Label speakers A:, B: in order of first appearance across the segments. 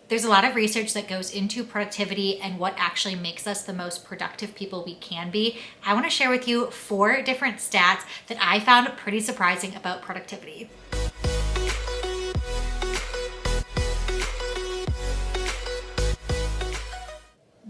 A: There's a lot of research that goes into productivity and what actually makes us the most productive people we can be. I want to share with you 4 different stats that I found pretty surprising about productivity.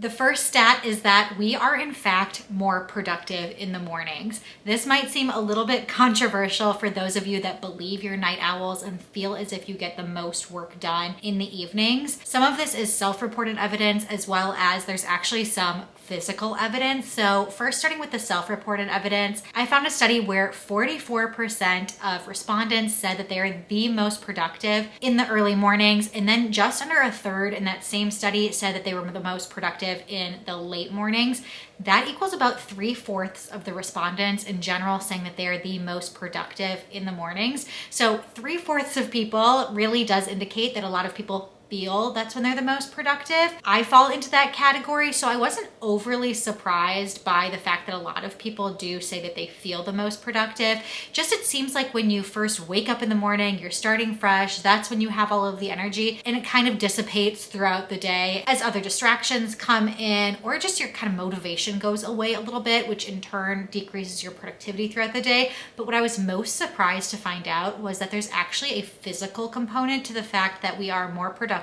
A: The first stat is that we are in fact more productive in the mornings. This might seem a little bit controversial for those of you that believe you're night owls and feel as if you get the most work done in the evenings. Some of this is self-reported evidence, as well as there's actually some physical evidence. So first, starting with the self-reported evidence, I found a study where 44% of respondents said that they are the most productive in the early mornings, and then just under a third in that same study said that they were the most productive in the late mornings. That equals about 3/4 of the respondents in general saying that they are the most productive in the mornings. So 3/4 of people really does indicate that a lot of people feel that's when they're the most productive. I fall into that category, so I wasn't overly surprised by the fact that a lot of people do say that they feel the most productive. Just it seems like when you first wake up in the morning, you're starting fresh, that's when you have all of the energy, and it kind of dissipates throughout the day as other distractions come in, or just your kind of motivation goes away a little bit, which in turn decreases your productivity throughout the day. But what I was most surprised to find out was that there's actually a physical component to the fact that we are more productive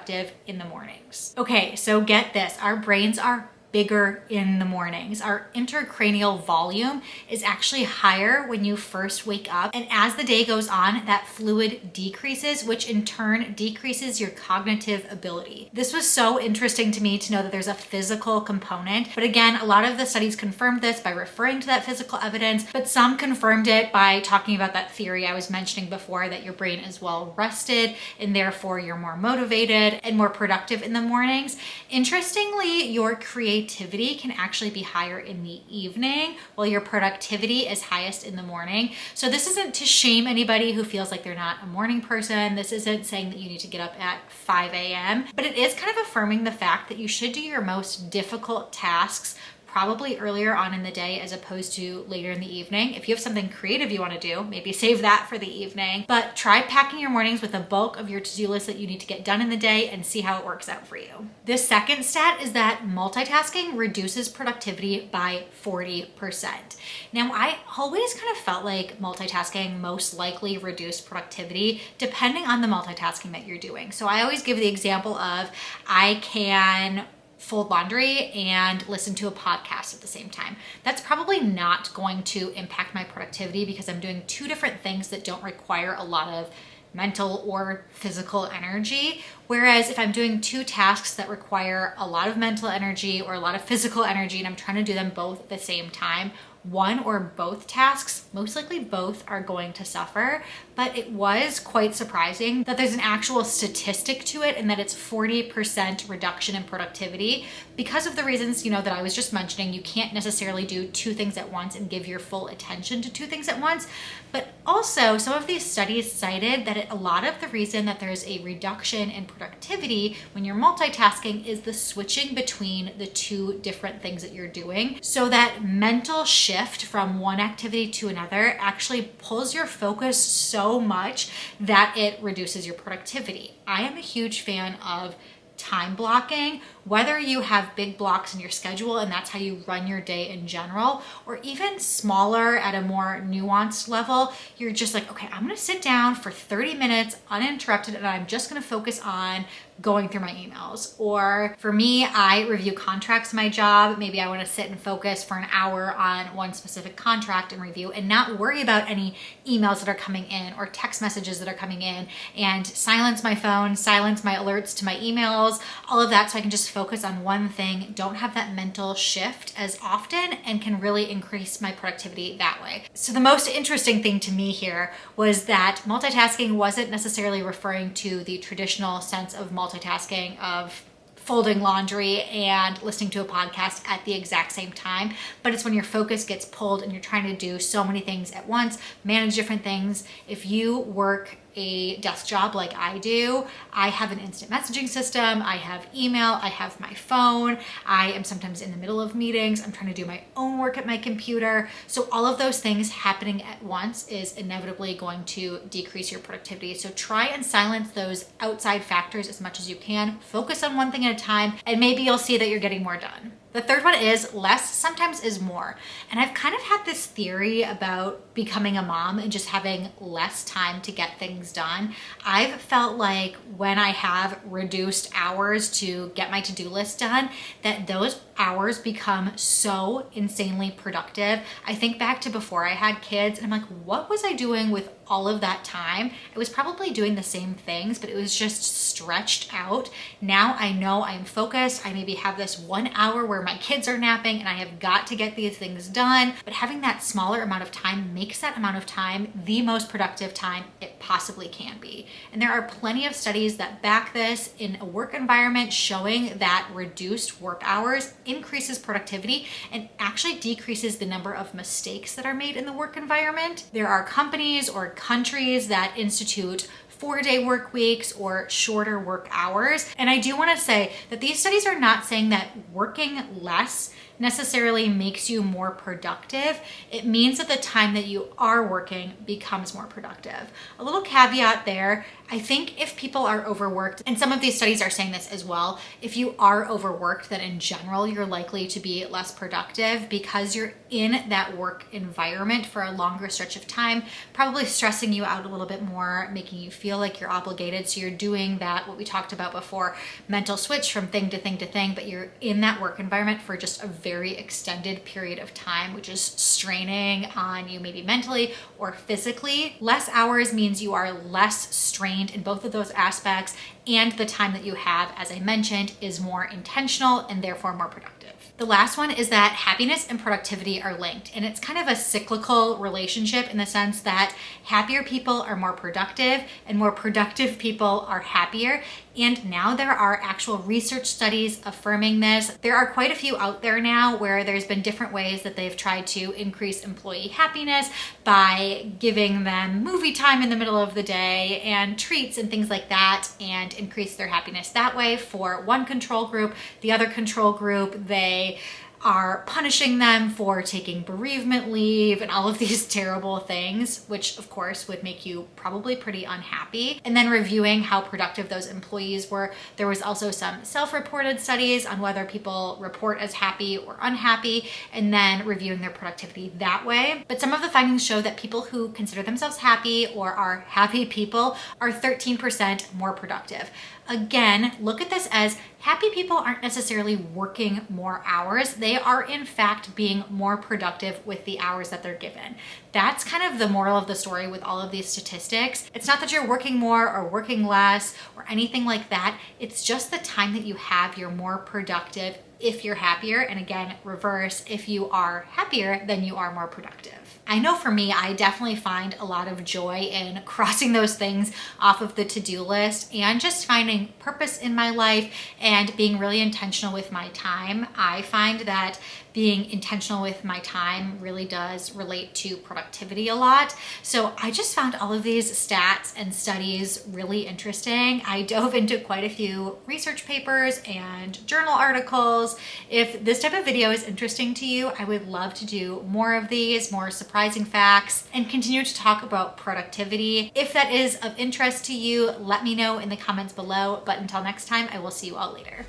A: in the mornings. Okay, so get this, our brains are bigger in the mornings. Our intracranial volume is actually higher when you first wake up. And as the day goes on, that fluid decreases, which in turn decreases your cognitive ability. This was so interesting to me to know that there's a physical component. But again, a lot of the studies confirmed this by referring to that physical evidence, but some confirmed it by talking about that theory I was mentioning before, that your brain is well rested and therefore you're more motivated and more productive in the mornings. Interestingly, your creativity can actually be higher in the evening, while your productivity is highest in the morning. So this isn't to shame anybody who feels like they're not a morning person. This isn't saying that you need to get up at 5 a.m., but it is kind of affirming the fact that you should do your most difficult tasks probably earlier on in the day as opposed to later in the evening. If you have something creative you want to do, maybe save that for the evening, but try packing your mornings with the bulk of your to-do list that you need to get done in the day and see how it works out for you. This second stat is that multitasking reduces productivity by 40%. Now, I always kind of felt like multitasking most likely reduced productivity depending on the multitasking that you're doing. So I always give the example of I can fold laundry and listen to a podcast at the same time. That's probably not going to impact my productivity because I'm doing 2 different things that don't require a lot of mental or physical energy. Whereas if I'm doing 2 tasks that require a lot of mental energy or a lot of physical energy and I'm trying to do them both at the same time, one or both tasks, most likely both, are going to suffer. But it was quite surprising that there's an actual statistic to it and that it's 40% reduction in productivity because of the reasons, that I was just mentioning. You can't necessarily do 2 things at once and give your full attention to 2 things at once. But also, some of these studies cited that a lot of the reason that there's a reduction in productivity when you're multitasking is the switching between the 2 different things that you're doing. So that mental shift from one activity to another actually pulls your focus so much that it reduces your productivity. I am a huge fan of time blocking, whether you have big blocks in your schedule and that's how you run your day in general, or even smaller at a more nuanced level, you're just like, okay, I'm gonna sit down for 30 minutes uninterrupted and I'm just gonna focus on going through my emails. Or for me, I review contracts in my job. Maybe I wanna sit and focus for an hour on one specific contract and review and not worry about any emails that are coming in or text messages that are coming in, and silence my phone, silence my alerts to my emails, all of that, so I can just focus on one thing, don't have that mental shift as often, and can really increase my productivity that way. So the most interesting thing to me here was that multitasking wasn't necessarily referring to the traditional sense of multitasking of folding laundry and listening to a podcast at the exact same time, but it's when your focus gets pulled and you're trying to do so many things at once, manage different things. If you work a desk job like I do, I have an instant messaging system, I have email, I have my phone, I am sometimes in the middle of meetings, I'm trying to do my own work at my computer. So all of those things happening at once is inevitably going to decrease your productivity. So try and silence those outside factors as much as you can. Focus on one thing at a time, and maybe you'll see that you're getting more done. The third one is less sometimes is more. And I've kind of had this theory about becoming a mom and just having less time to get things done. I've felt like when I have reduced hours to get my to-do list done, that those hours become so insanely productive. I think back to before I had kids and I'm like, what was I doing with all of that time? I was probably doing the same things, but it was just stretched out. Now I know I'm focused. I maybe have this 1 hour where my kids are napping and I have got to get these things done, but having that smaller amount of time makes that amount of time the most productive time it possibly can be. And there are plenty of studies that back this in a work environment showing that reduced work hours increases productivity and actually decreases the number of mistakes that are made in the work environment. There are companies or countries that institute 4-day work weeks or shorter work hours. And I do want to say that these studies are not saying that working less necessarily makes you more productive. It means that the time that you are working becomes more productive. A little caveat there. I think if people are overworked, and some of these studies are saying this as well, if you are overworked, then in general, you're likely to be less productive because you're in that work environment for a longer stretch of time, probably stressing you out a little bit more, making you feel like you're obligated. So you're doing that, what we talked about before, mental switch from thing to thing to thing, but you're in that work environment for just a very extended period of time, which is straining on you maybe mentally or physically. Less hours means you are less strained in both of those aspects, and the time that you have, as I mentioned, is more intentional and therefore more productive. The last one is that happiness and productivity are linked, and it's kind of a cyclical relationship in the sense that happier people are more productive and more productive people are happier. And now there are actual research studies affirming this. There are quite a few out there now where there's been different ways that they've tried to increase employee happiness by giving them movie time in the middle of the day and treats and things like that, and increase their happiness that way for one control group. The other control group, they are punishing them for taking bereavement leave and all of these terrible things, which of course would make you probably pretty unhappy. And then reviewing how productive those employees were. There was also some self-reported studies on whether people report as happy or unhappy, and then reviewing their productivity that way. But some of the findings show that people who consider themselves happy or are happy people are 13% more productive. Again, look at this as happy people aren't necessarily working more hours. They are in fact being more productive with the hours that they're given. That's kind of the moral of the story with all of these statistics. It's not that you're working more or working less or anything like that. It's just the time that you have, you're more productive if you're happier. And again, reverse, if you are happier, then you are more productive. I know for me, I definitely find a lot of joy in crossing those things off of the to-do list and just finding purpose in my life and being really intentional with my time. I find that being intentional with my time really does relate to productivity a lot. So I just found all of these stats and studies really interesting. I dove into quite a few research papers and journal articles. If this type of video is interesting to you, I would love to do more of these, more surprising facts, and continue to talk about productivity. If that is of interest to you, let me know in the comments below. But until next time, I will see you all later.